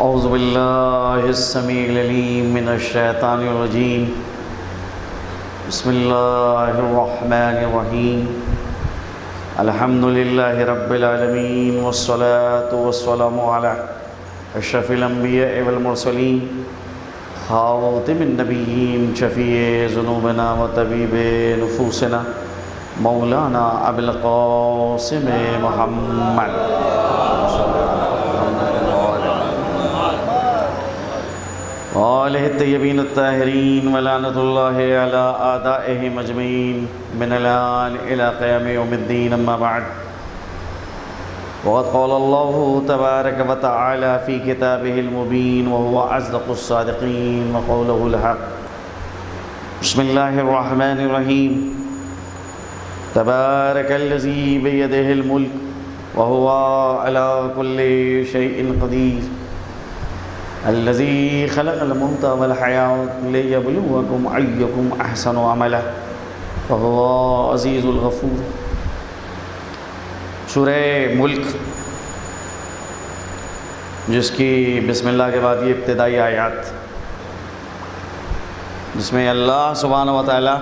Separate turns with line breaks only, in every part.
اعوذ باللہ السمیع العلیم من الشیطان الرجیم بسم اللہ الرحمن الرحیم الحمد للہ رب العالمین والصلاة والسلام علی اشرف الانبیاء والمرسلین خاتم النبیین شفیع ذنوبنا و طبیب نفوسنا مولانا ابو القاسم محمد وآلہ الطیبین الطاہرین ولعنۃ اللہ علی اعدائہم اجمعین من الآن الی قیام یوم الدین اما بعد وقد قال اللہ تبارک و تعالی فی کتابہ المبین وهو اصدق الصادقین وقولہ الحق بسم اللہ الرحمن الرحیم تبارک الذی بیدہ الملک وهو علی کل شیء قدیر الذي خلق الموت والحياة ليبلوكم أيكم أحسن عملا فهو عزيز الغفور۔ سورہ ملک، جس کی بسم اللہ کے بعد یہ ابتدائی آیات، جس میں اللہ سبحانہ و تعالی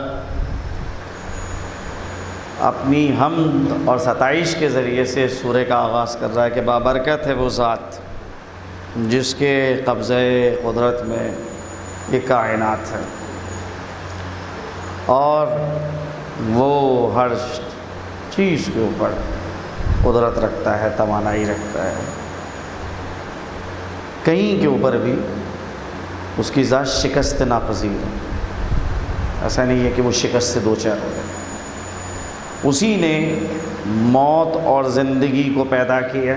اپنی حمد اور ستائش کے ذریعے سے سورہ کا آغاز کر رہا ہے کہ بابرکت ہے وہ ذات جس کے قبضہ قدرت میں یہ کائنات ہے، اور وہ ہر چیز کے اوپر قدرت رکھتا ہے، توانائی رکھتا ہے۔ کہیں کے اوپر بھی اس کی ذات شکست ناپذیر ہے، ایسا نہیں ہے کہ وہ شکست سے دوچار ہو جائے۔ اسی نے موت اور زندگی کو پیدا کیا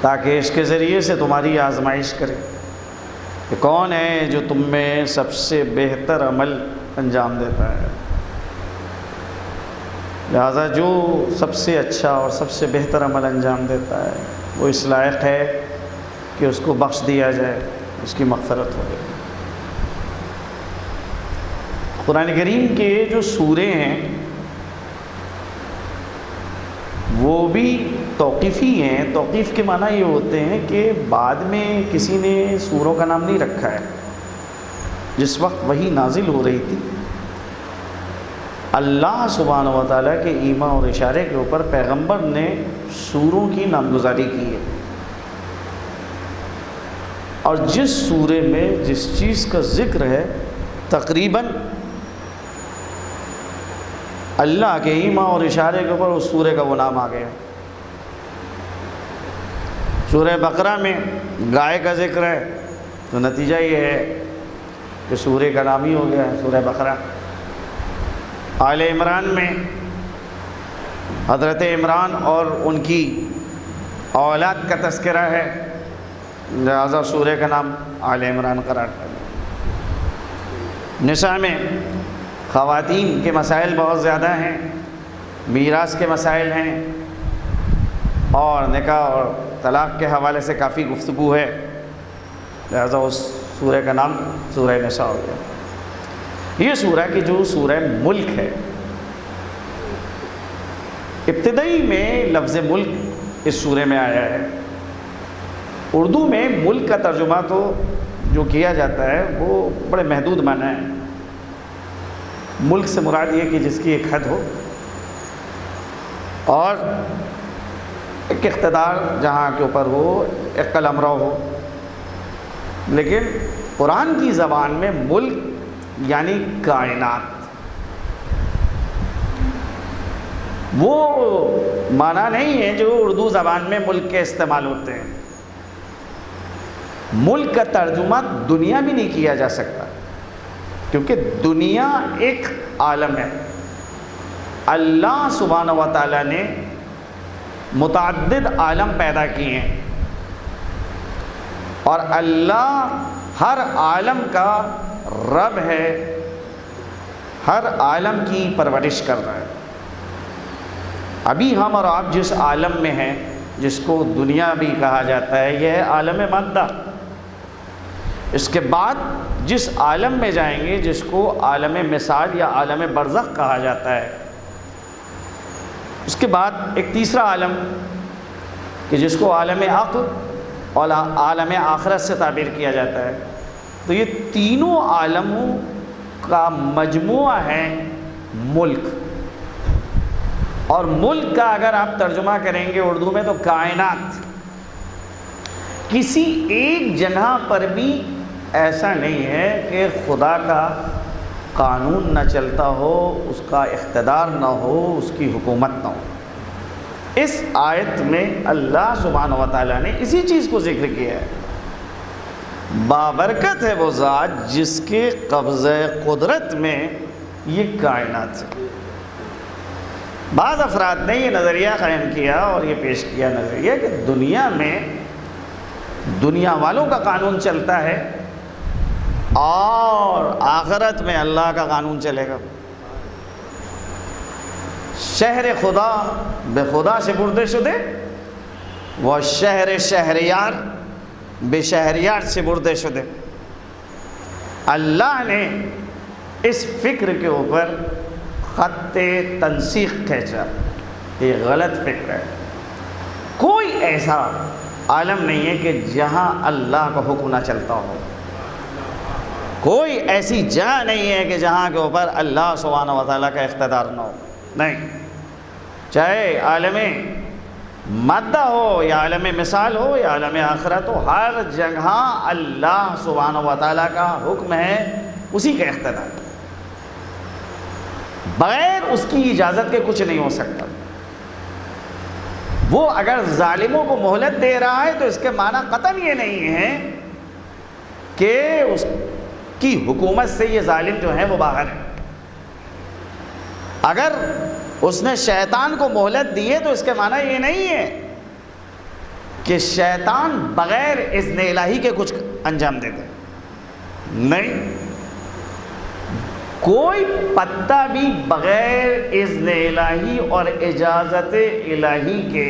تاکہ اس کے ذریعے سے تمہاری آزمائش کرے کہ کون ہے جو تم میں سب سے بہتر عمل انجام دیتا ہے۔ لہذا جو سب سے اچھا اور سب سے بہتر عمل انجام دیتا ہے وہ اس لائق ہے کہ اس کو بخش دیا جائے، اس کی مغفرت ہو جائے۔ قرآن کریم کے جو سورے ہیں وہ بھی توقیفی ہیں۔ توقیف کے معنی یہ ہوتے ہیں کہ بعد میں کسی نے سوروں کا نام نہیں رکھا ہے۔ جس وقت وحی نازل ہو رہی تھی، اللہ سبحانہ و تعالیٰ کے ایما اور اشارے کے اوپر پیغمبر نے سوروں کی نامگزاری کی ہے، اور جس سورے میں جس چیز کا ذکر ہے تقریباً اللہ کے ایما اور اشارے کے اوپر اس سورے کا وہ نام آ گیا۔ سورہ بقرہ میں گائے کا ذکر ہے تو نتیجہ یہ ہے کہ سورے کا نام ہی ہو گیا ہے سورہ بقرہ۔ آل عمران میں حضرت عمران اور ان کی اولاد کا تذکرہ ہے، لہذا سورہ کا نام آل عمران قرار پایا۔ نساء میں خواتین کے مسائل بہت زیادہ ہیں، میراث کے مسائل ہیں، اور نکاح اور طلاق کے حوالے سے کافی گفتگو ہے، لہذا اس سورہ کا نام سورہ نساء ہو گیا۔ یہ سورہ کی جو سورہ ملک ہے، ابتدائی میں لفظ ملک اس سورہ میں آیا ہے۔ اردو میں ملک کا ترجمہ تو جو کیا جاتا ہے وہ بڑے محدود معنی ہے۔ ملک سے مراد یہ کہ جس کی ایک حد ہو اور ایک اقتدار جہاں کے اوپر ہو، ایک قلمرو ہو، لیکن قرآن کی زبان میں ملک یعنی کائنات، وہ معنی نہیں ہے جو اردو زبان میں ملک کے استعمال ہوتے ہیں۔ ملک کا ترجمہ دنیا بھی نہیں کیا جا سکتا، کیونکہ دنیا ایک عالم ہے۔ اللہ سبحانہ و تعالیٰ نے متعدد عالم پیدا کیے ہیں، اور اللہ ہر عالم کا رب ہے، ہر عالم کی پرورش کر رہا ہے۔ ابھی ہم اور آپ جس عالم میں ہیں، جس کو دنیا بھی کہا جاتا ہے، یہ ہے عالم مادہ۔ اس کے بعد جس عالم میں جائیں گے، جس کو عالم مثال یا عالم برزخ کہا جاتا ہے، اس کے بعد ایک تیسرا عالم کہ جس کو عالم عقل اور عالم آخرت سے تعبیر کیا جاتا ہے، تو یہ تینوں عالموں کا مجموعہ ہے ملک. اور ملک کا اگر آپ ترجمہ کریں گے اردو میں تو کائنات. کسی ایک جگہ پر بھی ایسا نہیں ہے کہ خدا کا قانون نہ چلتا ہو، اس کا اقتدار نہ ہو، اس کی حکومت نہ ہو. اس آیت میں اللہ سبحانہ و تعالیٰ نے اسی چیز کو ذکر کیا ہے. بابرکت ہے وہ ذات جس کے قبضہ قدرت میں یہ کائنات ہے. بعض افراد نے یہ نظریہ قائم کیا اور یہ پیش کیا نظریہ کہ دنیا میں دنیا والوں کا قانون چلتا ہے اور آخرت میں اللہ کا قانون چلے گا. شہر خدا بے خدا سے بردے شدے، وہ شہر شہریار بے شہریار سے بردے شدے. اللہ نے اس فکر کے اوپر خط تنسیخ کھینچا. یہ غلط فکر ہے. کوئی ایسا عالم نہیں ہے کہ جہاں اللہ کا حکم نہ چلتا ہو. کوئی ایسی جگہ نہیں ہے کہ جہاں کے اوپر اللہ سبحانہ و تعالیٰ کا اقتدار نہ ہو. نہیں، چاہے عالم مادہ ہو یا عالم مثال ہو یا عالم آخرت ہو، ہر جگہ اللہ سبحانہ و تعالیٰ کا حکم ہے، اسی کا اقتدار. بغیر اس کی اجازت کے کچھ نہیں ہو سکتا. وہ اگر ظالموں کو مہلت دے رہا ہے تو اس کے معنی قطعاً یہ نہیں ہے کہ اس کی حکومت سے یہ ظالم جو ہیں وہ باہر ہیں. اگر اس نے شیطان کو مہلت دی ہے تو اس کے معنی یہ نہیں ہے کہ شیطان بغیر اذن الہی کے کچھ انجام دیتے. نہیں، کوئی پتا بھی بغیر اذن الہی اور اجازت الہی کے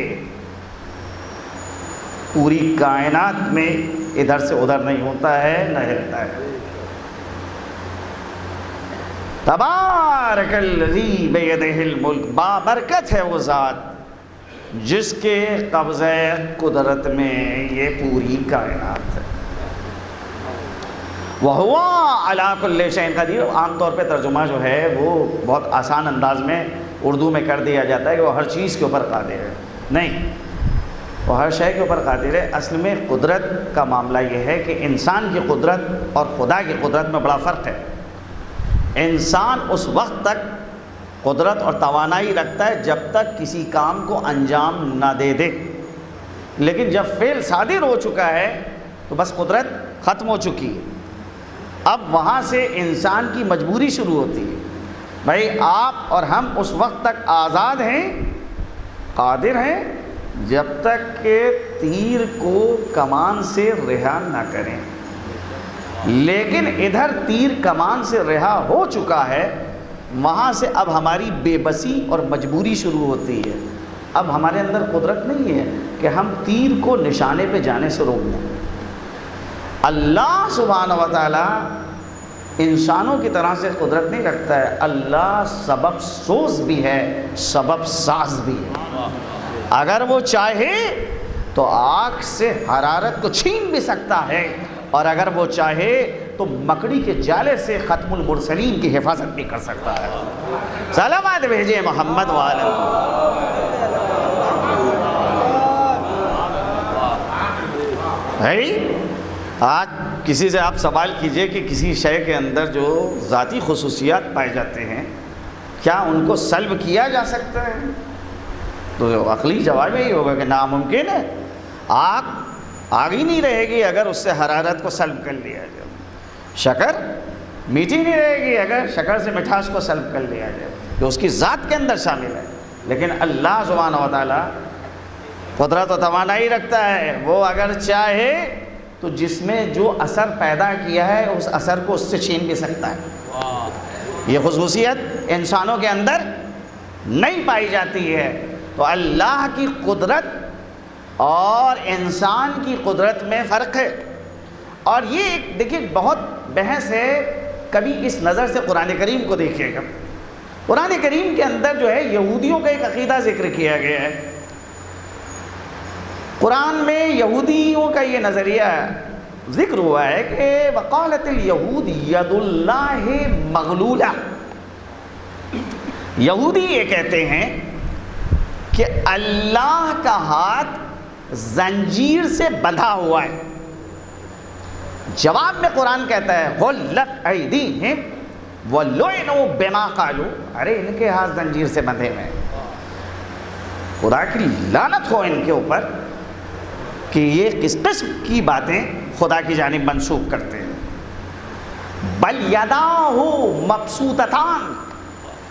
پوری کائنات میں ادھر سے ادھر نہیں ہوتا ہے، نہ ہلتا ہے. تبارک الذی بیدہ الملک، بابرکت ہے وہ ذات جس کے قبضہ قدرت میں یہ پوری کائنات ہے. وَهُوَ عَلَىٰ كُلِّ شَيْءٍ قَدِيرٌ. عام طور پہ ترجمہ جو ہے وہ بہت آسان انداز میں اردو میں کر دیا جاتا ہے کہ وہ ہر چیز کے اوپر قادر ہے. نہیں، وہ ہر شے کے اوپر قادر ہے. اصل میں قدرت کا معاملہ یہ ہے کہ انسان کی قدرت اور خدا کی قدرت میں بڑا فرق ہے. انسان اس وقت تک قدرت اور توانائی رکھتا ہے جب تک کسی کام کو انجام نہ دے دے، لیکن جب فعل صادر ہو چکا ہے تو بس قدرت ختم ہو چکی ہے. اب وہاں سے انسان کی مجبوری شروع ہوتی ہے. بھائی آپ اور ہم اس وقت تک آزاد ہیں، قادر ہیں، جب تک کہ تیر کو کمان سے رہا نہ کریں. لیکن ادھر تیر کمان سے رہا ہو چکا ہے، وہاں سے اب ہماری بے بسی اور مجبوری شروع ہوتی ہے. اب ہمارے اندر قدرت نہیں ہے کہ ہم تیر کو نشانے پہ جانے سے روک دیں. اللہ سبحانہ و تعالیٰ انسانوں کی طرح سے قدرت نہیں رکھتا ہے. اللہ سبب سوز بھی ہے، سبب ساز بھی ہے. اگر وہ چاہے تو آگ سے حرارت کو چھین بھی سکتا ہے، اور اگر وہ چاہے تو مکڑی کے جالے سے ختم المرسلین کی حفاظت بھی کر سکتا ہے. سلامات بھیجے محمد والے. بھائی آج کسی سے آپ سوال کیجئے کہ کسی شے کے اندر جو ذاتی خصوصیات پائے جاتے ہیں کیا ان کو سلب کیا جا سکتا ہے؟ تو عقلی جواب یہی ہوگا کہ ناممکن ہے. آگ ہی نہیں رہے گی اگر اس سے حرارت کو سلب کر لیا جائے. شکر میٹھی نہیں رہے گی اگر شکر سے مٹھاس کو سلب کر لیا جائے، جو اس کی ذات کے اندر شامل ہے. لیکن اللہ سبحانہ و تعالیٰ قدرت و توانائی رکھتا ہے. وہ اگر چاہے تو جس میں جو اثر پیدا کیا ہے اس اثر کو اس سے چھین بھی سکتا ہے. یہ خصوصیت انسانوں کے اندر نہیں پائی جاتی ہے. تو اللہ کی قدرت اور انسان کی قدرت میں فرق ہے. اور یہ ایک دیکھیے بہت بحث ہے. کبھی اس نظر سے قرآن کریم کو دیکھیے گا. قرآن کریم کے اندر جو ہے یہودیوں کا ایک عقیدہ ذکر کیا گیا ہے قرآن میں یہودیوں کا یہ نظریہ ذکر ہوا ہے کہ وقالت الیہود ید اللہ مغلولہ، یہودی یہ کہتے ہیں کہ اللہ کا ہاتھ زنجیر سے بندھا ہوا ہے۔ جواب میں قرآن کہتا ہے غلت ایدیہم وَلُعِنُوا بِمَا قَالُوا، ارے ان کے ہاتھ زنجیر سے بندھے ہوئے ہیں، خدا کی لعنت ہو ان کے اوپر کہ یہ کس قسم کی باتیں خدا کی جانب منسوب کرتے ہیں۔ بل یداہ مبسوطتان،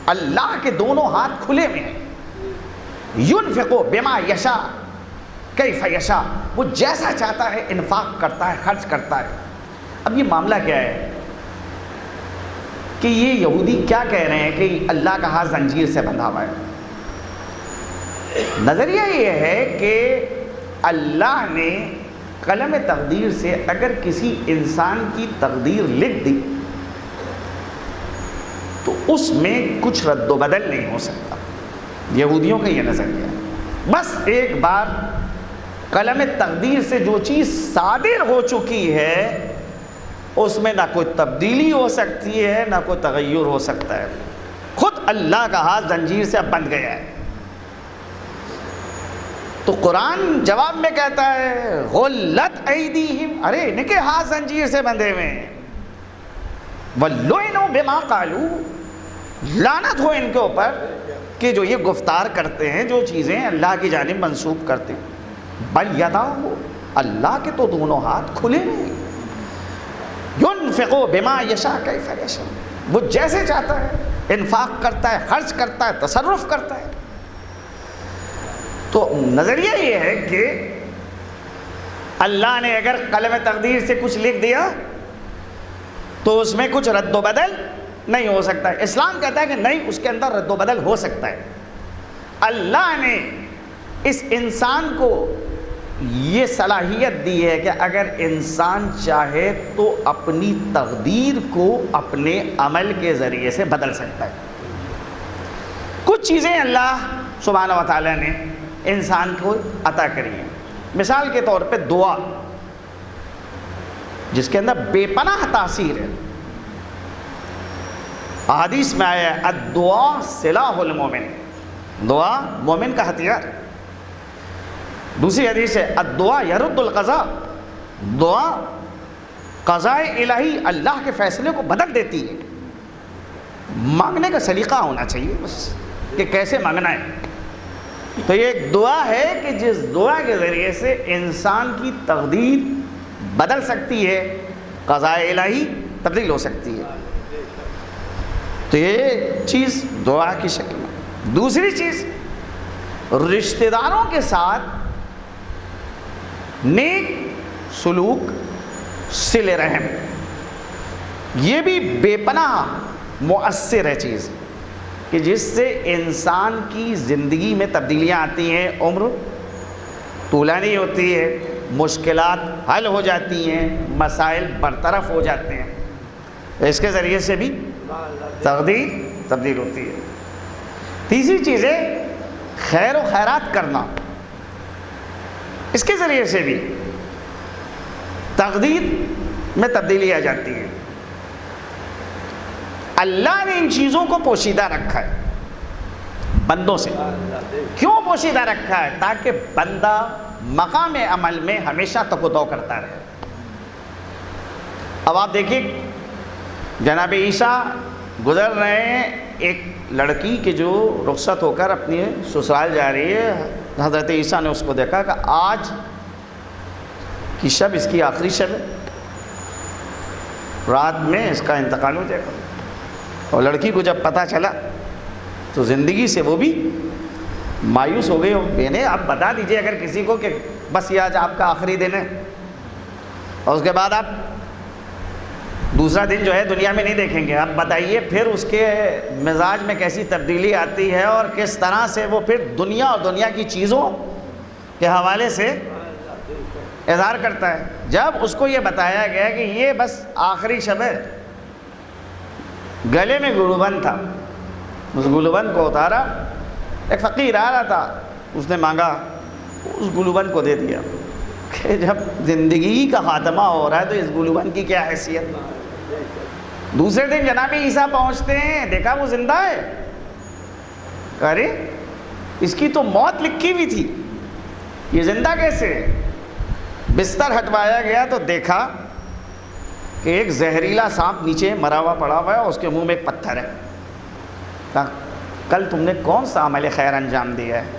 اللہ کے دونوں ہاتھ کھلے ہوئے ہیں، ينفق بما یشاء کیف یشاء، وہ جیسا چاہتا ہے انفاق کرتا ہے، خرچ کرتا ہے۔ اب یہ معاملہ کیا ہے کہ یہ یہودی کیا کہہ رہے ہیں کہ اللہ کا ہاتھ زنجیر سے بندھا ہوا ہے؟ نظریہ یہ ہے کہ اللہ نے قلم تقدیر سے اگر کسی انسان کی تقدیر لکھ دی تو اس میں کچھ رد و بدل نہیں ہو سکتا۔ یہودیوں کا یہ نظریہ ہے، بس ایک بار قلم تقدیر سے جو چیز صادر ہو چکی ہے اس میں نہ کوئی تبدیلی ہو سکتی ہے نہ کوئی تغیر ہو سکتا ہے۔ خود اللہ کا ہاتھ زنجیر سے اب بندھ گیا ہے، تو قرآن جواب میں کہتا ہے غلت ایدیہم، ارے ان کے ہاتھ زنجیر سے بندھے ہوئے ہیں، وَلُعِنُوا بِمَا قَالُوا، لعنت ہو ان کے اوپر کہ جو یہ گفتار کرتے ہیں، جو چیزیں اللہ کی جانب منسوب کرتے ہیں۔ بل یداہ، اللہ کے تو دونوں ہاتھ کھلے ہیں، ينفق بما یشاء کیف یشاء، وہ جیسے چاہتا ہے انفاق کرتا ہے، خرچ کرتا ہے، تصرف کرتا ہے۔ تو نظریہ یہ ہے کہ اللہ نے اگر قلم تقدیر سے کچھ لکھ دیا تو اس میں کچھ رد و بدل نہیں ہو سکتا ہے۔ اسلام کہتا ہے کہ نہیں، اس کے اندر رد و بدل ہو سکتا ہے۔ اللہ نے اس انسان کو یہ صلاحیت دی ہے کہ اگر انسان چاہے تو اپنی تقدیر کو اپنے عمل کے ذریعے سے بدل سکتا ہے۔ کچھ چیزیں اللہ سبحانہ و تعالیٰ نے انسان کو عطا کری ہیں، مثال کے طور پہ دعا، جس کے اندر بے پناہ تاثیر ہے۔ احادیث میں آیا ہے الدعاء سلاح المومن، دعا مومن کا ہتھیار۔ دوسری حدیث ہے الدعاء یرد القضاء، دعا قضاء الہی، اللہ کے فیصلے کو بدل دیتی ہے۔ مانگنے کا سلیقہ ہونا چاہیے بس کہ کیسے مانگنا ہے۔ تو یہ ایک دعا ہے کہ جس دعا کے ذریعے سے انسان کی تقدیر بدل سکتی ہے، قضاء الہی تبدیل ہو سکتی ہے۔ تو یہ چیز دعا کی شکل میں۔ دوسری چیز، رشتہ داروں کے ساتھ نیک سلوک، صلہ رحم، یہ بھی بے پناہ مؤثر ہے چیز کہ جس سے انسان کی زندگی میں تبدیلیاں آتی ہیں، عمر طولانی ہوتی ہے، مشکلات حل ہو جاتی ہیں، مسائل برطرف ہو جاتے ہیں، اس کے ذریعے سے بھی تقدیر تبدیل ہوتی ہے۔ تیسری چیز ہے خیر و خیرات کرنا، اس کے ذریعے سے بھی تقدیر میں تبدیلی آ جاتی ہے۔ اللہ نے ان چیزوں کو پوشیدہ رکھا ہے بندوں سے۔ کیوں پوشیدہ رکھا ہے؟ تاکہ بندہ مقام عمل میں ہمیشہ تک و دو کرتا رہے۔ اب آپ دیکھیں جناب عیسیٰ گزر رہے ہیں، ایک لڑکی کے جو رخصت ہو کر اپنی سسرال جا رہی ہے، حضرت عیسیٰ نے اس کو دیکھا کہ آج کی شب اس کی آخری شب ہے، رات میں اس کا انتقال ہو جائے گا۔ اور لڑکی کو جب پتہ چلا تو زندگی سے وہ بھی مایوس ہو گئی۔ میں آپ بتا دیجئے اگر کسی کو کہ بس یہ آج آپ کا آخری دن ہے اور اس کے بعد آپ دوسرا دن جو ہے دنیا میں نہیں دیکھیں گے، آپ بتائیے پھر اس کے مزاج میں کیسی تبدیلی آتی ہے اور کس طرح سے وہ پھر دنیا اور دنیا کی چیزوں کے حوالے سے اظہار کرتا ہے۔ جب اس کو یہ بتایا گیا کہ یہ بس آخری شب ہے، گلے میں گلوبند تھا، اس گلوبند کو اتارا، ایک فقیر آ رہا تھا، اس نے مانگا اس گلوبند کو دے دیا کہ جب زندگی کا خاتمہ ہو رہا ہے تو اس گلوبند کی کیا حیثیت۔ دوسرے دن جناب عیسیٰ پہنچتے ہیں، دیکھا وہ زندہ ہے، ارے اس کی تو موت لکھی ہوئی تھی، یہ زندہ کیسے؟ بستر ہٹوایا گیا تو دیکھا کہ ایک زہریلا سانپ نیچے مرا ہوا پڑا ہوا ہے، اس کے منہ میں ایک پتھر ہے۔ کہا کل تم نے کون سا عمل خیر انجام دیا ہے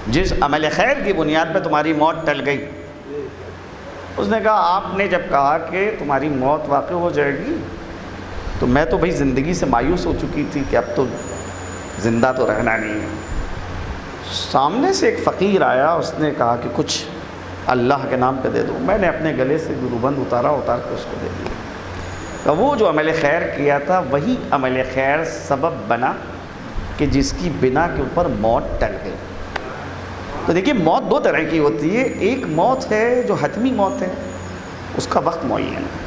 جس عمل خیر کی بنیاد پہ تمہاری موت ٹل گئی؟ اس نے کہا آپ نے جب کہا کہ تمہاری موت واقع ہو جائے گی تو میں تو بھائی زندگی سے مایوس ہو چکی تھی کہ اب تو زندہ تو رہنا نہیں ہے۔ سامنے سے ایک فقیر آیا، اس نے کہا کہ کچھ اللہ کے نام پہ دے دو۔ میں نے اپنے گلے سے گلوبند اتار کے اس کو دے دیا۔ کہ وہ جو عمل خیر کیا تھا وہی عمل خیر سبب بنا کہ جس کی بنا کے اوپر موت ٹل گئی۔ تو دیکھیے موت دو طرح کی ہوتی ہے، ایک موت ہے جو حتمی موت ہے، اس کا وقت معین ہے،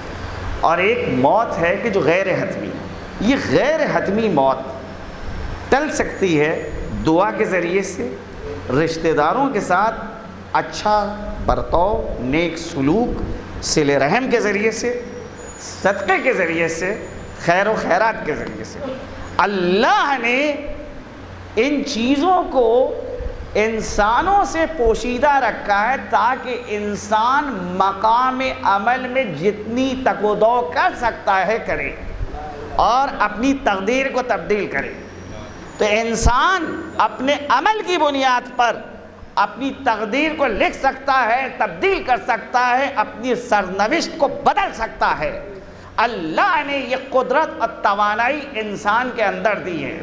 اور ایک موت ہے کہ جو غیر حتمی ہے۔ یہ غیر حتمی موت ٹل سکتی ہے دعا کے ذریعے سے، رشتہ داروں کے ساتھ اچھا برتاؤ، نیک سلوک، صلہ رحم کے ذریعے سے، صدقے کے ذریعے سے، خیر و خیرات کے ذریعے سے۔ اللہ نے ان چیزوں کو انسانوں سے پوشیدہ رکھا ہے تاکہ انسان مقام عمل میں جتنی تقویٰ کر سکتا ہے کرے اور اپنی تقدیر کو تبدیل کرے۔ تو انسان اپنے عمل کی بنیاد پر اپنی تقدیر کو لکھ سکتا ہے، تبدیل کر سکتا ہے، اپنی سرنوشت کو بدل سکتا ہے۔ اللہ نے یہ قدرت اور توانائی انسان کے اندر دی ہے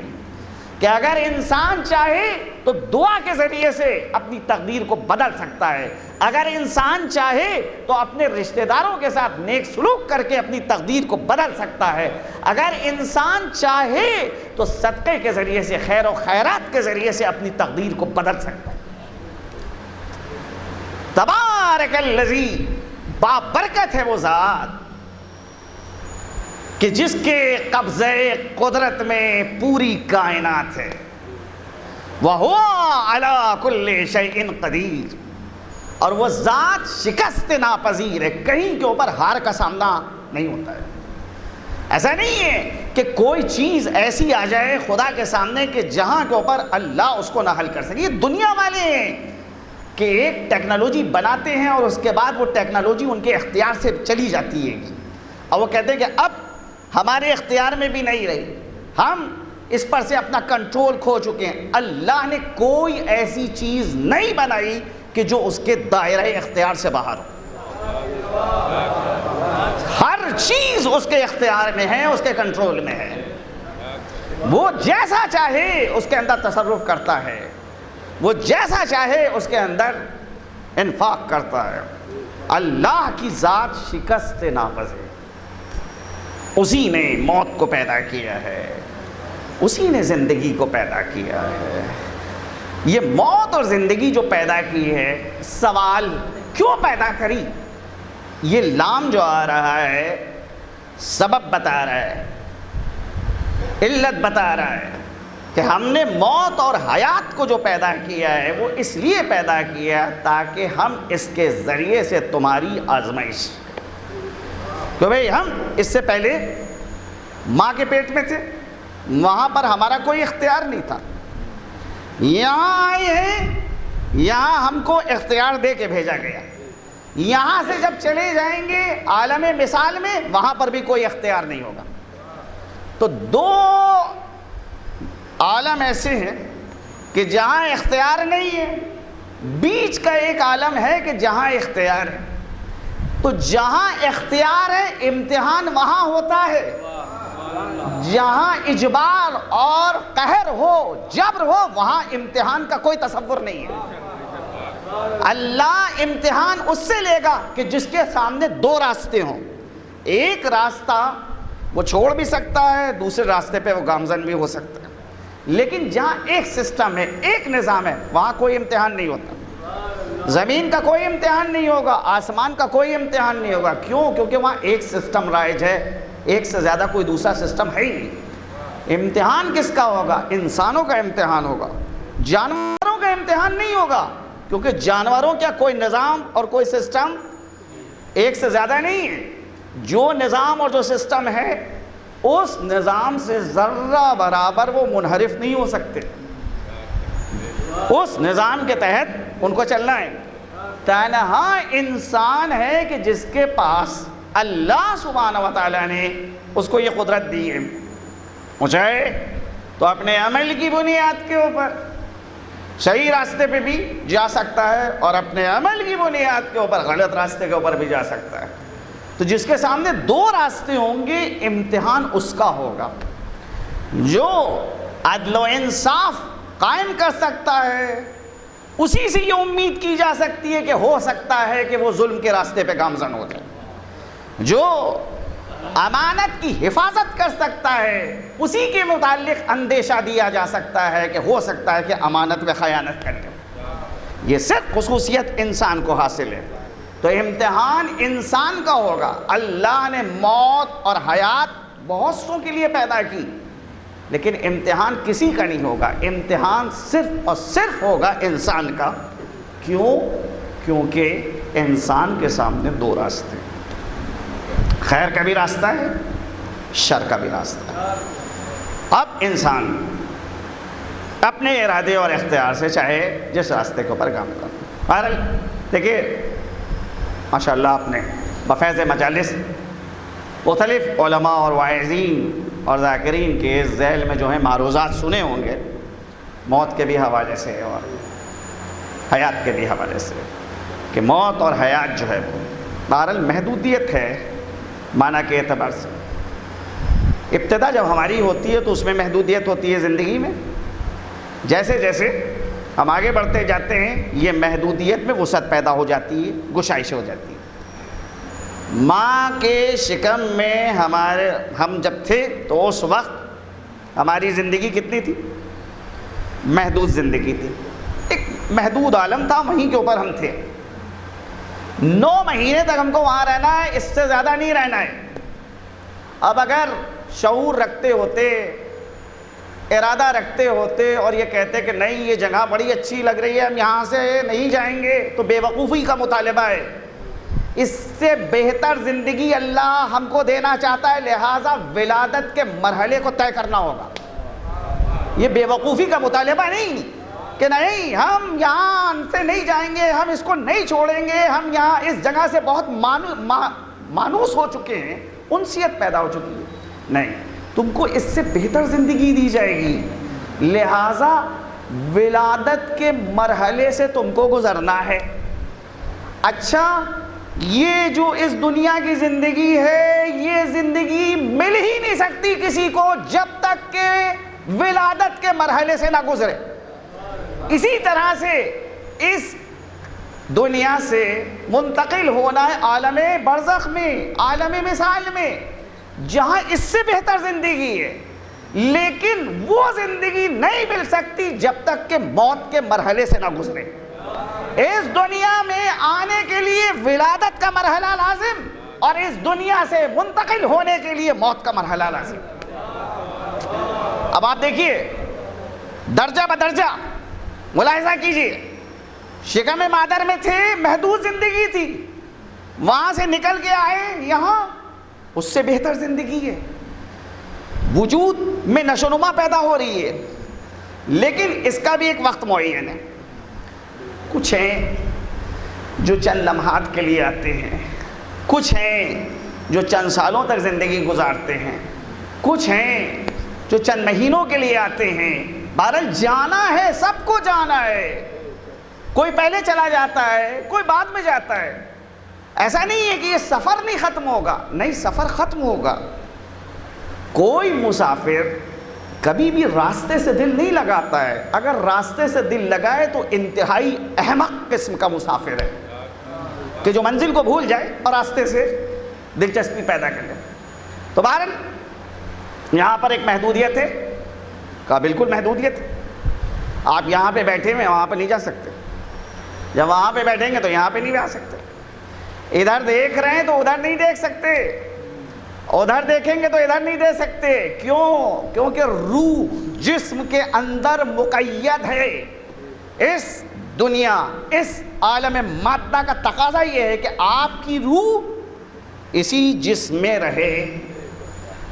کہ اگر انسان چاہے تو دعا کے ذریعے سے اپنی تقدیر کو بدل سکتا ہے، اگر انسان چاہے تو اپنے رشتہ داروں کے ساتھ نیک سلوک کر کے اپنی تقدیر کو بدل سکتا ہے، اگر انسان چاہے تو صدقے کے ذریعے سے، خیر و خیرات کے ذریعے سے اپنی تقدیر کو بدل سکتا ہے۔ تبارک الذی، بابرکت ہے وہ ذات کہ جس کے قبضے قدرت میں پوری کائنات ہے۔ وَهُوَ عَلَىٰ كُلِّ شَيْءٍ قَدِيرٌ، اور وہ ذات شکست ناپذیر ہے، کہیں کے اوپر ہار کا سامنا نہیں ہوتا ہے۔ ایسا نہیں ہے کہ کوئی چیز ایسی آ جائے خدا کے سامنے کہ جہاں کے اوپر اللہ اس کو نہ حل کر سکے۔ یہ دنیا والے ہیں کہ ایک ٹیکنالوجی بناتے ہیں اور اس کے بعد وہ ٹیکنالوجی ان کے اختیار سے چلی جاتی ہے اور وہ کہتے ہیں کہ اب ہمارے اختیار میں بھی نہیں رہی، ہم اس پر سے اپنا کنٹرول کھو چکے ہیں۔ اللہ نے کوئی ایسی چیز نہیں بنائی کہ جو اس کے دائرہ اختیار سے باہر ہو۔ ہر چیز اس کے اختیار میں ہے، اس کے کنٹرول میں ہے، وہ جیسا چاہے اس کے اندر تصرف کرتا ہے، وہ جیسا چاہے اس کے اندر انفاق کرتا ہے۔ اللہ کی ذات شکست ناپذیر، اسی نے موت کو پیدا کیا ہے، اسی نے زندگی کو پیدا کیا ہے۔ یہ موت اور زندگی جو پیدا کی ہے، سوال کیوں پیدا کری؟ یہ لام جو آ رہا ہے سبب بتا رہا ہے، علت بتا رہا ہے کہ ہم نے موت اور حیات کو جو پیدا کیا ہے وہ اس لیے پیدا کیا تاکہ ہم اس کے ذریعے سے تمہاری آزمائش، تو بھئی ہم اس سے پہلے ماں کے پیٹ میں تھے، وہاں پر ہمارا کوئی اختیار نہیں تھا، یہاں آئے ہیں، یہاں ہم کو اختیار دے کے بھیجا گیا، یہاں سے جب چلے جائیں گے عالم مثال میں وہاں پر بھی کوئی اختیار نہیں ہوگا۔ تو دو عالم ایسے ہیں کہ جہاں اختیار نہیں ہے، بیچ کا ایک عالم ہے کہ جہاں اختیار ہے۔ تو جہاں اختیار ہے امتحان وہاں ہوتا ہے، جہاں اجبار اور قہر ہو، جبر ہو، وہاں امتحان کا کوئی تصور نہیں ہے۔ اللہ امتحان اس سے لے گا کہ جس کے سامنے دو راستے ہوں، ایک راستہ وہ چھوڑ بھی سکتا ہے، دوسرے راستے پہ وہ گامزن بھی ہو سکتا ہے، لیکن جہاں ایک سسٹم ہے، ایک نظام ہے، وہاں کوئی امتحان نہیں ہوتا۔ زمین کا کوئی امتحان نہیں ہوگا، آسمان کا کوئی امتحان نہیں ہوگا، کیوں؟ کیونکہ وہاں ایک سسٹم رائج ہے، ایک سے زیادہ کوئی دوسرا سسٹم ہے ہی نہیں۔ امتحان کس کا ہوگا؟ انسانوں کا امتحان ہوگا، جانوروں کا امتحان نہیں ہوگا۔ کیونکہ جانوروں کیا کوئی نظام اور کوئی سسٹم ایک سے زیادہ نہیں ہے. جو نظام اور جو سسٹم ہے اس نظام سے ذرہ برابر وہ منحرف نہیں ہو سکتے. اس نظام کے تحت ان کو چلنا ہے. تنہا انسان ہے کہ جس کے پاس اللہ سبحانہ و تعالیٰ نے اس کو یہ قدرت دی ہے. چاہے تو اپنے عمل کی بنیاد کے اوپر صحیح راستے پہ بھی جا سکتا ہے اور اپنے عمل کی بنیاد کے اوپر غلط راستے کے اوپر بھی جا سکتا ہے. تو جس کے سامنے دو راستے ہوں گے امتحان اس کا ہوگا. جو عدل و انصاف قائم کر سکتا ہے اسی سے یہ امید کی جا سکتی ہے کہ ہو سکتا ہے کہ وہ ظلم کے راستے پہ گامزن ہو جائے. جو امانت کی حفاظت کر سکتا ہے اسی کے متعلق اندیشہ دیا جا سکتا ہے کہ ہو سکتا ہے کہ امانت میں خیانت کر لے. یہ صرف خصوصیت انسان کو حاصل ہے. تو امتحان انسان کا ہوگا. اللہ نے موت اور حیات بہت سوں کے لیے پیدا کی لیکن امتحان کسی کا نہیں ہوگا. امتحان صرف اور صرف ہوگا انسان کا. کیوں؟ کیونکہ انسان کے سامنے دو راستے ہیں. خیر کا بھی راستہ ہے, شر کا بھی راستہ ہے. اب انسان اپنے ارادے اور اختیار سے چاہے جس راستے کے اوپر کام کرے. بہرحال دیکھیے ماشاء اللہ آپ نے بفیض مجالس مختلف علماء اور واعظین اور ذاکرین کے اس ذیل میں جو ہیں معروضات سنے ہوں گے موت کے بھی حوالے سے اور حیات کے بھی حوالے سے کہ موت اور حیات جو ہے وہ بہرحال محدودیت ہے معنی کے اعتبار سے. ابتدا جب ہماری ہوتی ہے تو اس میں محدودیت ہوتی ہے زندگی میں. جیسے جیسے ہم آگے بڑھتے جاتے ہیں یہ محدودیت میں وسعت پیدا ہو جاتی ہے, گشائش ہو جاتی ہے. ماں کے شکم میں ہم جب تھے تو اس وقت ہماری زندگی کتنی تھی؟ محدود زندگی تھی. ایک محدود عالم تھا, وہیں کے اوپر ہم تھے. 9 مہینے تک ہم کو وہاں رہنا ہے, اس سے زیادہ نہیں رہنا ہے. اب اگر شعور رکھتے ہوتے, ارادہ رکھتے ہوتے اور یہ کہتے کہ نہیں یہ جگہ بڑی اچھی لگ رہی ہے ہم یہاں سے نہیں جائیں گے تو بے وقوفی کا مطالبہ ہے. اس سے بہتر زندگی اللہ ہم کو دینا چاہتا ہے, لہٰذا ولادت کے مرحلے کو طے کرنا ہوگا. یہ بے وقوفی کا مطالبہ نہیں کہ نہیں ہم یہاں سے نہیں جائیں گے, ہم اس کو نہیں چھوڑیں گے, ہم یہاں اس جگہ سے بہت مانوس ہو چکے ہیں, انسیت پیدا ہو چکی ہے. نہیں, تم کو اس سے بہتر زندگی دی جائے گی, لہٰذا ولادت کے مرحلے سے تم کو گزرنا ہے. اچھا یہ جو اس دنیا کی زندگی ہے یہ زندگی مل ہی نہیں سکتی کسی کو جب تک کہ ولادت کے مرحلے سے نہ گزرے. اسی طرح سے اس دنیا سے منتقل ہونا ہے عالم برزخ میں, عالم مثال میں, جہاں اس سے بہتر زندگی ہے, لیکن وہ زندگی نہیں مل سکتی جب تک کہ موت کے مرحلے سے نہ گزرے. اس دنیا میں آنے کے لیے ولادت کا مرحلہ لازم اور اس دنیا سے منتقل ہونے کے لیے موت کا مرحلہ لازم. اب آپ دیکھیے درجہ بدرجہ ملاحظہ کیجئے. شکم مادر میں تھے, محدود زندگی تھی, وہاں سے نکل کے آئے یہاں, اس سے بہتر زندگی ہے. وجود میں نشو و نما پیدا ہو رہی ہے, لیکن اس کا بھی ایک وقت معین ہے. کچھ ہیں جو چند لمحات کے لیے آتے ہیں, کچھ ہیں جو چند سالوں تک زندگی گزارتے ہیں, کچھ ہیں جو چند مہینوں کے لیے آتے ہیں. بہرحال جانا ہے, سب کو جانا ہے. کوئی پہلے چلا جاتا ہے, کوئی بعد میں جاتا ہے. ایسا نہیں ہے کہ یہ سفر نہیں ختم ہوگا, نہیں سفر ختم ہوگا. کوئی مسافر کبھی بھی راستے سے دل نہیں لگاتا ہے. اگر راستے سے دل لگائے تو انتہائی احمق قسم کا مسافر ہے کہ جو منزل کو بھول جائے اور راستے سے دلچسپی پیدا کر لے. تو بہرحال یہاں پر ایک محدودیت ہے, کا بالکل محدودیت ہے. آپ یہاں پہ بیٹھے ہوئے وہاں پہ نہیں جا سکتے, جب وہاں پہ بیٹھیں گے تو یہاں پہ نہیں آ سکتے. ادھر دیکھ رہے ہیں تو ادھر نہیں دیکھ سکتے, ادھر دیکھیں گے تو ادھر نہیں دے سکتے. کیوں؟ کیونکہ روح جسم کے اندر مقید ہے. اس دنیا، اس عالم مادہ کا تقاضا یہ ہے کہ آپ کی روح اسی جسم میں رہے.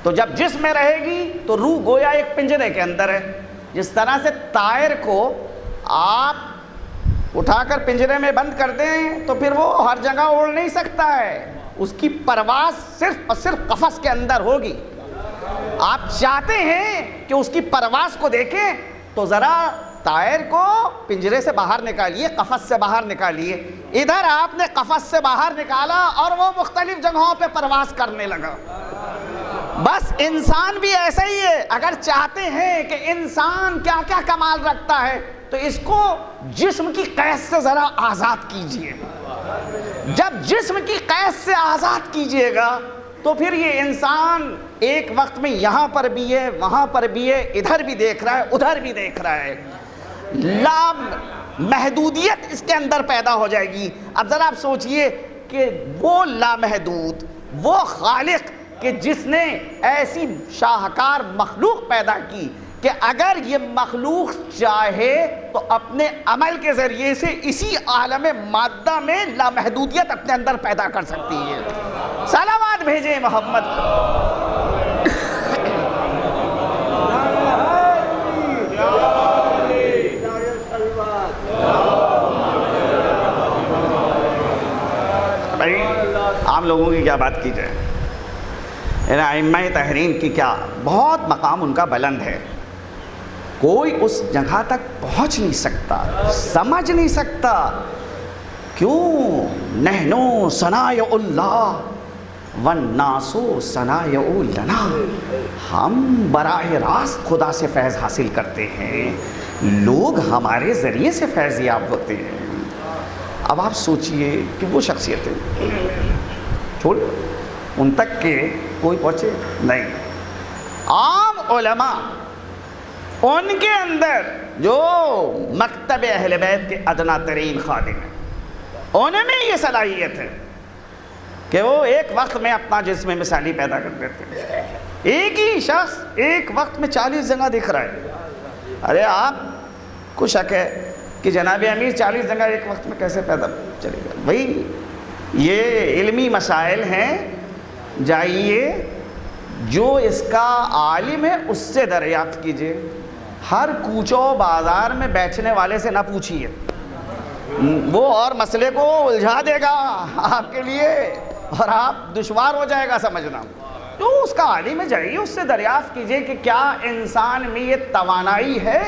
تو جب جسم میں رہے گی تو روح گویا ایک پنجرے کے اندر ہے. جس طرح سے طائر کو آپ اٹھا کر پنجرے میں بند کر دیں تو پھر وہ ہر جگہ اڑ نہیں سکتا ہے، اس کی پرواز صرف اور صرف قفس کے اندر ہوگی. آپ چاہتے ہیں کہ اس کی پرواز کو دیکھیں تو ذرا طائر کو پنجرے سے باہر نکالیے، قفس سے باہر نکالیے. ادھر آپ نے قفس سے باہر نکالا اور وہ مختلف جگہوں پہ پرواز کرنے لگا. بس انسان بھی ایسا ہی ہے. اگر چاہتے ہیں کہ انسان کیا کیا کمال رکھتا ہے تو اس کو جسم کی قید سے ذرا آزاد کیجئے. جب جسم کی قید سے آزاد کیجئے گا تو پھر یہ انسان ایک وقت میں یہاں پر بھی ہے، وہاں پر بھی ہے، ادھر بھی دیکھ رہا ہے، ادھر بھی دیکھ رہا ہے. لا محدودیت اس کے اندر پیدا ہو جائے گی. اب ذرا آپ سوچئے کہ وہ لامحدود، وہ خالق کہ جس نے ایسی شاہکار مخلوق پیدا کی کہ اگر یہ مخلوق چاہے تو اپنے عمل کے ذریعے سے اسی عالم مادہ میں لامحدودیت اپنے اندر پیدا کر سکتی ہے. صلوات بھیجیں محمد. بھائی عام لوگوں کی کیا بات کی جائے، ائمہ تحریم کی کیا بہت مقام ان کا بلند ہے. کوئی اس جگہ تک پہنچ نہیں سکتا، سمجھ نہیں سکتا. کیوں؟ نحنو صنائع اللہ والناس صنائع لنا. ہم براہ راست خدا سے فیض حاصل کرتے ہیں، لوگ ہمارے ذریعے سے فیض یاب ہوتے ہیں. اب آپ سوچئے کہ وہ شخصیتیں چھوڑ ان تک کہ کوئی پہنچے نہیں. عام علماء ان کے اندر جو مکتب اہل بیت کے ادنا ترین خادم ہیں، ان میں یہ صلاحیت ہے کہ وہ ایک وقت میں اپنا جسم مثالی پیدا کر دیتے ہیں. ایک ہی شخص ایک وقت میں 40 جگہ دکھ رہا ہے. ارے آپ کو شک ہے کہ جناب امیر 40 جگہ ایک وقت میں کیسے پیدا چلے گا؟ بھائی یہ علمی مسائل ہیں، جائیے جو اس کا عالم ہے اس سے دریافت کیجئے. ہر کوچو بازار میں بیچنے والے سے نہ پوچھیے، وہ اور مسئلے کو الجھا دے گا آپ کے لیے اور آپ دشوار ہو جائے گا سمجھنا. تو اس کا عالم ہے، جائیے اس سے دریافت کیجئے کہ کیا انسان میں یہ توانائی ہے،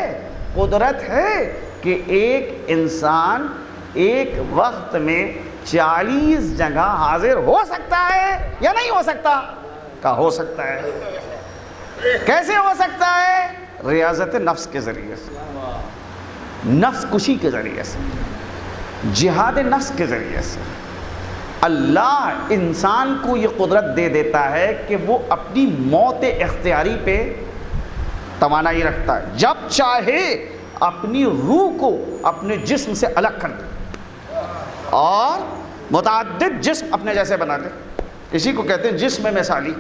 قدرت ہے کہ ایک انسان ایک وقت میں 40 جگہ حاضر ہو سکتا ہے یا نہیں ہو سکتا؟ کہا ہو سکتا ہے. کیسے ہو سکتا ہے؟ ریاضت نفس کے ذریعے سے، نفس کشی کے ذریعے سے، جہاد نفس کے ذریعے سے. اللہ انسان کو یہ قدرت دے دیتا ہے کہ وہ اپنی موت اختیاری پہ توانائی رکھتا ہے. جب چاہے اپنی روح کو اپنے جسم سے الگ کر دے اور متعدد جسم اپنے جیسے بنا دے. اسی کو کہتے ہیں جسم مثالی.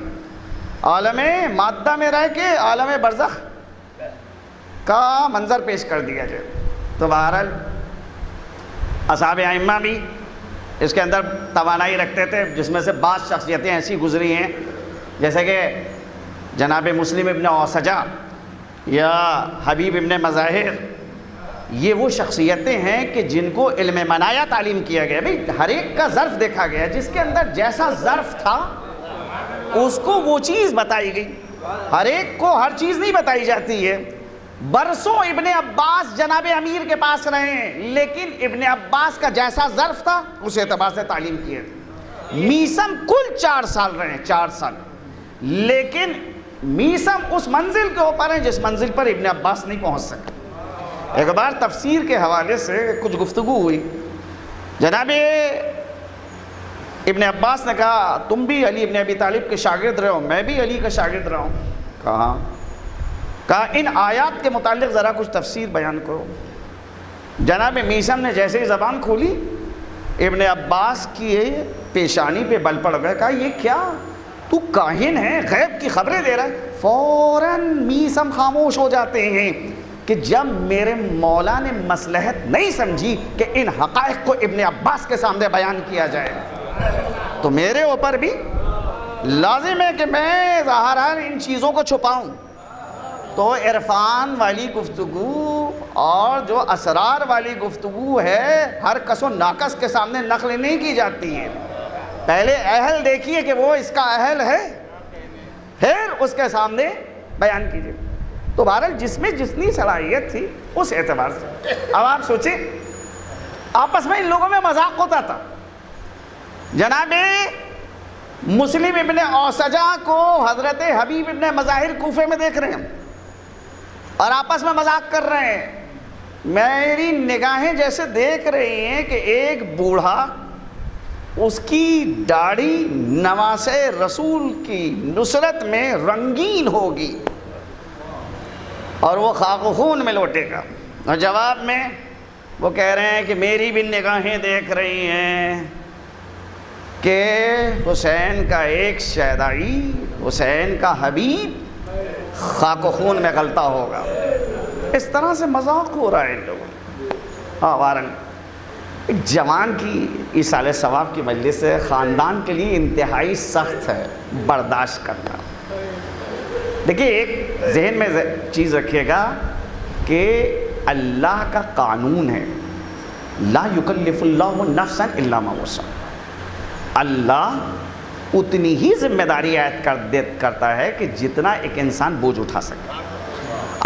عالم مادہ میں رہ کے عالم برزخ کا منظر پیش کر دیا جائے. تو بہرحال اصحاب ائمہ بھی اس کے اندر توانائی رکھتے تھے، جس میں سے بعض شخصیتیں ایسی گزری ہیں جیسے کہ جناب مسلم ابن اوسجہ یا حبیب ابن مظاہر. یہ وہ شخصیتیں ہیں کہ جن کو علم منایا تعلیم کیا گیا. بھئی ہر ایک کا ظرف دیکھا گیا، جس کے اندر جیسا ظرف تھا اس کو وہ چیز بتائی گئی. ہر ایک کو ہر چیز نہیں بتائی جاتی ہے. برسوں ابن عباس جناب امیر کے پاس رہے ہیں، لیکن ابن عباس کا جیسا ظرف تھا اس اعتبار سے تعلیم کیے تھے. میسم کل 4 سال رہے ہیں، 4 سال، لیکن میسم اس منزل کے اوپر ہیں جس منزل پر ابن عباس نہیں پہنچ سکے. ایک بار تفسیر کے حوالے سے کچھ گفتگو ہوئی. جناب ابن عباس نے کہا تم بھی علی ابن ابی طالب کے شاگرد رہے ہو، میں بھی علی کا شاگرد رہا ہوں. کہا ان آیات کے متعلق ذرا کچھ تفسیر بیان کرو. جناب میسم نے جیسے ہی زبان کھولی ابن عباس کی پیشانی پہ بل پڑ گئے. کہا یہ کیا، تو کاہن ہے، غیب کی خبریں دے رہا ہے. فوراً میسم خاموش ہو جاتے ہیں کہ جب میرے مولا نے مصلحت نہیں سمجھی کہ ان حقائق کو ابن عباس کے سامنے بیان کیا جائے تو میرے اوپر بھی لازم ہے کہ میں ظاہراً ان چیزوں کو چھپاؤں. تو عرفان والی گفتگو اور جو اسرار والی گفتگو ہے ہر کس و ناقص کے سامنے نقل نہیں کی جاتی ہے. پہلے اہل دیکھیے کہ وہ اس کا اہل ہے، پھر اس کے سامنے بیان کیجیے. تو بہرحال جس میں جتنی صلاحیت تھی اس اعتبار سے. اب آپ سوچیں آپس میں ان لوگوں میں مذاق ہوتا تھا. جناب مسلم ابن اوسجہ کو حضرت حبیب ابن مظاہر کوفے میں دیکھ رہے ہیں اور آپس میں مذاق کر رہے ہیں. میری نگاہیں جیسے دیکھ رہی ہیں کہ ایک بوڑھا اس کی داڑھی نواز رسول کی نصرت میں رنگین ہوگی اور وہ خاک و خون میں لوٹے گا، اور جواب میں وہ کہہ رہے ہیں کہ میری بھی نگاہیں دیکھ رہی ہیں کہ حسین کا ایک شیدائی، حسین کا حبیب خاک و خون میں غلطہ ہوگا. اس طرح سے مذاق ہو رہا ہے ان لوگوں. ہاں وارن ایک جوان کی ایصال ثواب کی مجلس سے خاندان کے لیے انتہائی سخت ہے برداشت کرنا. دیکھیے ایک ذہن میں چیز رکھیے گا کہ اللہ کا قانون ہے لا یکلف اللہ نفسا الا ما وسعها. اللہ اتنی ہی ذمہ داری عائد کرتا ہے کہ جتنا ایک انسان بوجھ اٹھا سکے.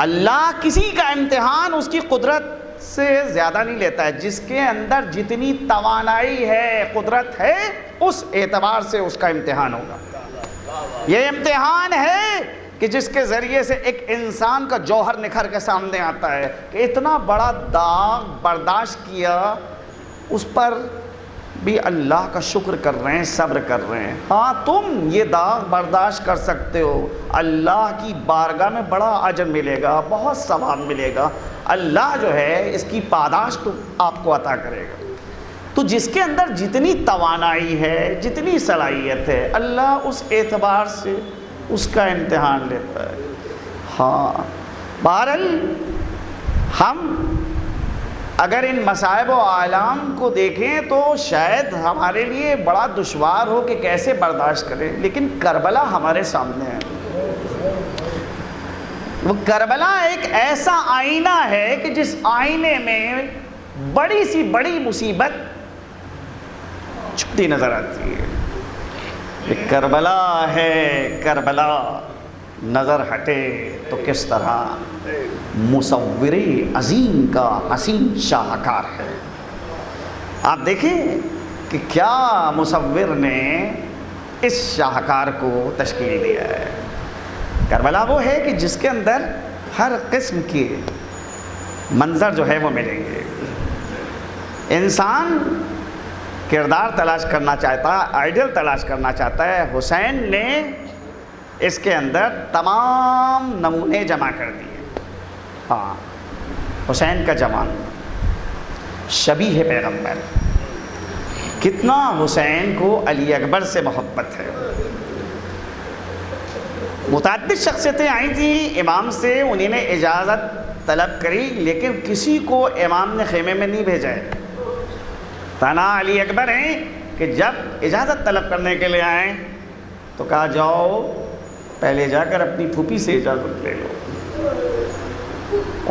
اللہ کسی کا امتحان اس کی قدرت سے زیادہ نہیں لیتا ہے. جس کے اندر جتنی توانائی ہے، قدرت ہے، اس اعتبار سے اس کا امتحان ہوگا. یہ امتحان ہے کہ جس کے ذریعے سے ایک انسان کا جوہر نکھر کے سامنے آتا ہے کہ اتنا بڑا داغ برداشت کیا، اس پر بھی اللہ کا شکر کر رہے ہیں، صبر کر رہے ہیں. ہاں تم یہ داغ برداشت کر سکتے ہو، اللہ کی بارگاہ میں بڑا اجر ملے گا، بہت ثواب ملے گا. اللہ جو ہے اس کی پاداش تو آپ کو عطا کرے گا. تو جس کے اندر جتنی توانائی ہے، جتنی صلاحیت ہے، اللہ اس اعتبار سے اس کا امتحان لیتا ہے. ہاں بہرحال ہم اگر ان مصائب و آلام کو دیکھیں تو شاید ہمارے لیے بڑا دشوار ہو کہ کیسے برداشت کریں، لیکن کربلا ہمارے سامنے ہے. وہ کربلا ایک ایسا آئینہ ہے کہ جس آئینے میں بڑی سی بڑی مصیبت چھپتی نظر آتی ہے. یہ کربلا ہے، کربلا نظر ہٹے تو کس طرح مصور عظیم کا حسین شاہکار ہے. آپ دیکھیں کہ کیا مصور نے اس شاہکار کو تشکیل دیا ہے. کربلا وہ ہے کہ جس کے اندر ہر قسم کے منظر جو ہے وہ ملیں گے. انسان کردار تلاش کرنا چاہتا ہے، آئیڈیل تلاش کرنا چاہتا ہے. حسین نے اس کے اندر تمام نمونے جمع کر دیے. ہاں حسین کا جوان شبیہ پیغمبر، کتنا حسین کو علی اکبر سے محبت ہے. متعدد شخصیتیں آئی تھیں امام سے، انہیں نے اجازت طلب کری، لیکن کسی کو امام نے خیمے میں نہیں بھیجا ہے. تنہا علی اکبر ہیں کہ جب اجازت طلب کرنے کے لیے آئیں تو کہا جاؤ پہلے جا کر اپنی پھوپھی سے اجازت لے لو،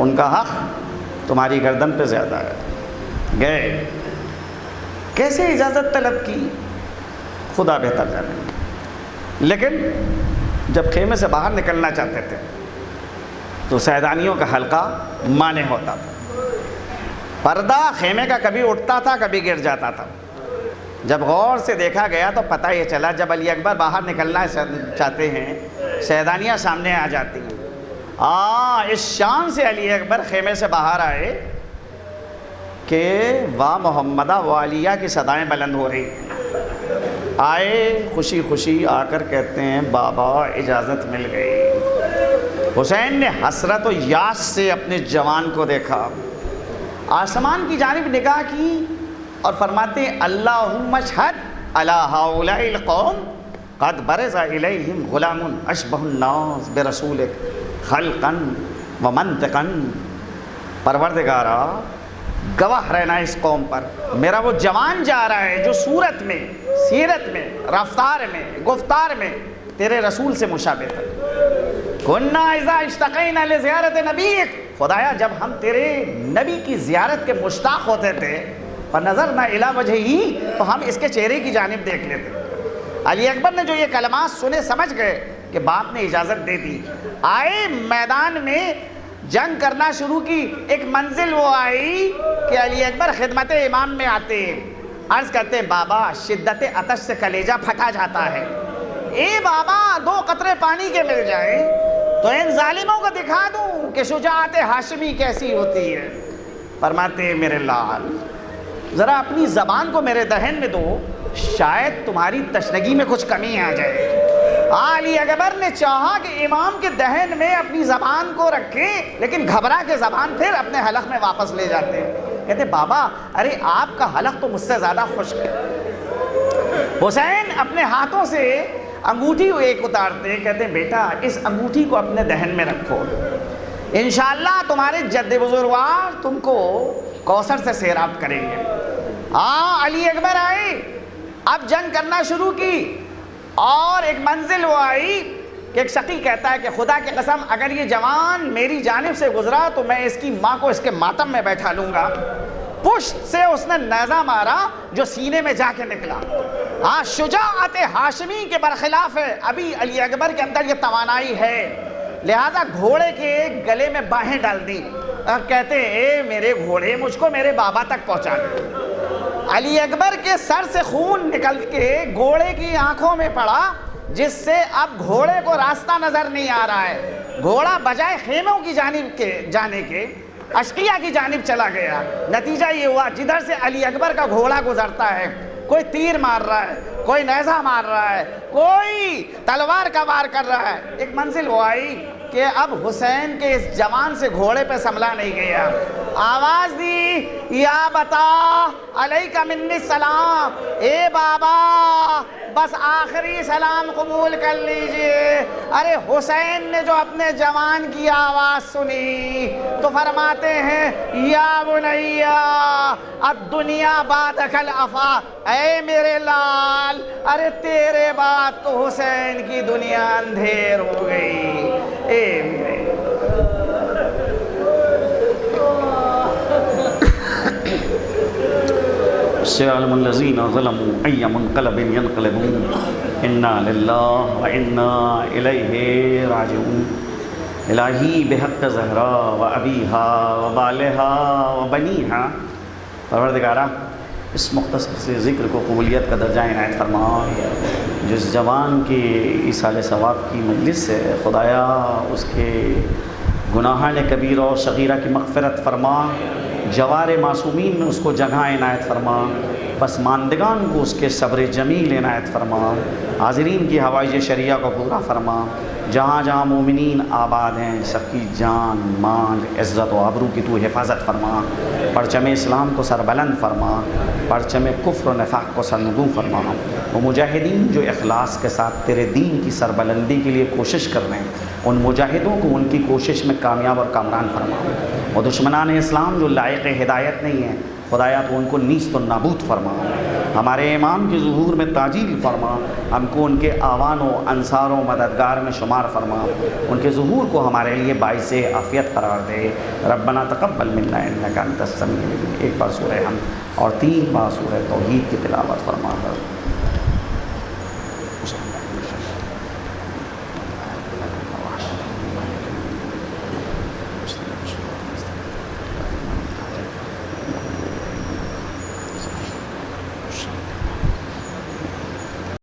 ان کا حق تمہاری گردن پہ زیادہ ہے. گئے، کیسے اجازت طلب کی خدا بہتر جانے. لیکن جب خیمے سے باہر نکلنا چاہتے تھے تو سیدانیوں کا حلقہ مانے ہوتا تھا. پردہ خیمے کا کبھی اٹھتا تھا کبھی گر جاتا تھا. جب غور سے دیکھا گیا تو پتہ یہ چلا جب علی اکبر باہر نکلنا چاہتے ہیں سیدانیاں سامنے آ جاتی ہیں. اس شان سے علی اکبر خیمے سے باہر آئے کہ واہ محمدہ والیہ کی صدائیں بلند ہو رہی تھیں. آئے خوشی خوشی آ کر کہتے ہیں بابا اجازت مل گئی. حسین نے حسرت و یاس سے اپنے جوان کو دیکھا، آسمان کی جانب نگاہ کی اور فرماتے ہیں اللہم اشہد علی ہؤلاء القوم قد برز الیہم غلام اشبہ الناس برسولک خلقا و منطقا پروردگارا گواہ رہنا اس قوم پر، میرا وہ جوان جا رہا ہے جو صورت میں، سیرت میں، رفتار میں، گفتار میں تیرے رسول سے مشابہ تھا۔ کُنَّا اِذَا اشْتَقَيْنَا لِزِيَارَةِ نَبِيِّكَ، خدایا جب ہم تیرے نبی کی زیارت کے مشتاق ہوتے تھے، فَنَظَرْنَا إِلَىٰ وَجْهِهِ، تو ہم اس کے چہرے کی جانب دیکھ لیتے۔ علی اکبر نے جو یہ کلمات سنے سمجھ گئے کہ باپ نے اجازت دے دی، آئے میدان میں جنگ کرنا شروع کی۔ ایک منزل وہ آئی کہ علی اکبر خدمت امام میں آتے، عرض کرتے بابا شدت عطش سے کلیجہ پھٹا جاتا ہے، اے بابا 2 قطرے پانی کے مل جائیں تو ان ظالموں کو دکھا دوں کہ شجاعت ہاشمی کیسی ہوتی ہے۔ فرماتے میرے لال ذرا اپنی زبان کو میرے دہن میں دو، شاید تمہاری تشنگی میں کچھ کمی آ جائے۔ علی اکبر نے چاہا کہ امام کے دہن میں اپنی زبان کو رکھے، لیکن گھبرا کے زبان پھر اپنے حلق میں واپس لے جاتے۔ کہتے بابا ارے آپ کا حلق تو مجھ سے زیادہ خشک ہے۔ حسین اپنے ہاتھوں سے انگوٹھی ایک اتارتے، کہتے بیٹا اس انگوٹھی کو اپنے دہن میں رکھو، انشاءاللہ تمہارے جد بزرگوار تم کو کوثر سے سیراب کریں گے۔ علی اکبر آئے، اب جنگ کرنا شروع کی، اور ایک منزل وہ آئی کہ ایک شقی کہتا ہے کہ خدا کی قسم اگر یہ جوان میری جانب سے گزرا تو میں اس کی ماں کو اس کے ماتم میں بیٹھا لوں گا۔ پشت سے اس نے نیزہ مارا جو سینے میں جا کے نکلا۔ شجاعت ہاشمی کے برخلاف ہے، ابھی علی اکبر کے اندر یہ توانائی ہے، لہذا گھوڑے کے گلے میں باہیں ڈال دی اور کہتے اے میرے گھوڑے مجھ کو میرے بابا تک پہنچا دے۔ علی اکبر کے سر سے خون نکل کے گھوڑے کی آنکھوں میں پڑا، جس سے اب گھوڑے کو راستہ نظر نہیں آ رہا ہے۔ گھوڑا بجائے خیموں کی جانب کے جانے کے اشقیہ کی جانب چلا گیا۔ نتیجہ یہ ہوا جدھر سے علی اکبر کا گھوڑا گزرتا ہے کوئی تیر مار رہا ہے، کوئی نیزہ مار رہا ہے، کوئی تلوار کا وار کر رہا ہے۔ ایک منزل وہ آئی کہ اب حسین کے اس جوان سے گھوڑے پہ سنبھلا نہیں گیا، آواز دی یا بتا علیکہ منی السلام، اے بابا بس آخری سلام قبول کر لیجئے۔ ارے حسین نے جو اپنے جوان کی آواز سنی تو فرماتے ہیں یا بنیا الدنیا بعدک الافا، اے میرے لال ارے تیرے بعد تو حسین کی دنیا اندھیر ہو گئی۔ اے میرے سيعلم الذين ظلموا أي منقلب ينقلبون إنا لله وإنا إليه راجعون۔ الہی بحق زہرا و ابیہا و بالہا و بنیہا، پروردگارہ اس مختصر سے ذکر کو قبولیت کا درجہ عنایت فرما۔ جس جوان کی ایصال ثواب کی مجلس سے خدایا اس کے گناہان کبیرہ و صغیرہ کی مغفرت فرما، جوار معصومین میں اس کو جگہ عنایت فرما، پسماندگان کو اس کے صبر جمیل عنایت فرما، حاضرین کی حوائج شریعہ کو پورا فرما، جہاں جہاں مومنین آباد ہیں سب کی جان مال عزت و آبرو کی تو حفاظت فرما، پرچم اسلام کو سربلند فرما، پرچم کفر و نفاق کو سرنگوں فرما۔ وہ مجاہدین جو اخلاص کے ساتھ تیرے دین کی سربلندی کے لیے کوشش کر رہے ہیں، ان مجاہدوں کو ان کی کوشش میں کامیاب اور کامران فرما۔ وہ دشمنان اسلام جو لائق ہدایت نہیں ہیں خدایا تو ان کو نیست و نابود فرما۔ ہمارے امام کے ظہور میں تعجیل فرما، ہم کو ان کے آوان و انصار و مددگار میں شمار فرما، ان کے ظہور کو ہمارے لیے باعث عافیت قرار دے۔ ربنا تقبل منا انک انت السمیع العلیم، ایک بار سورہ حمد اور 3 بار سورہ توحید کی تلاوت فرما کر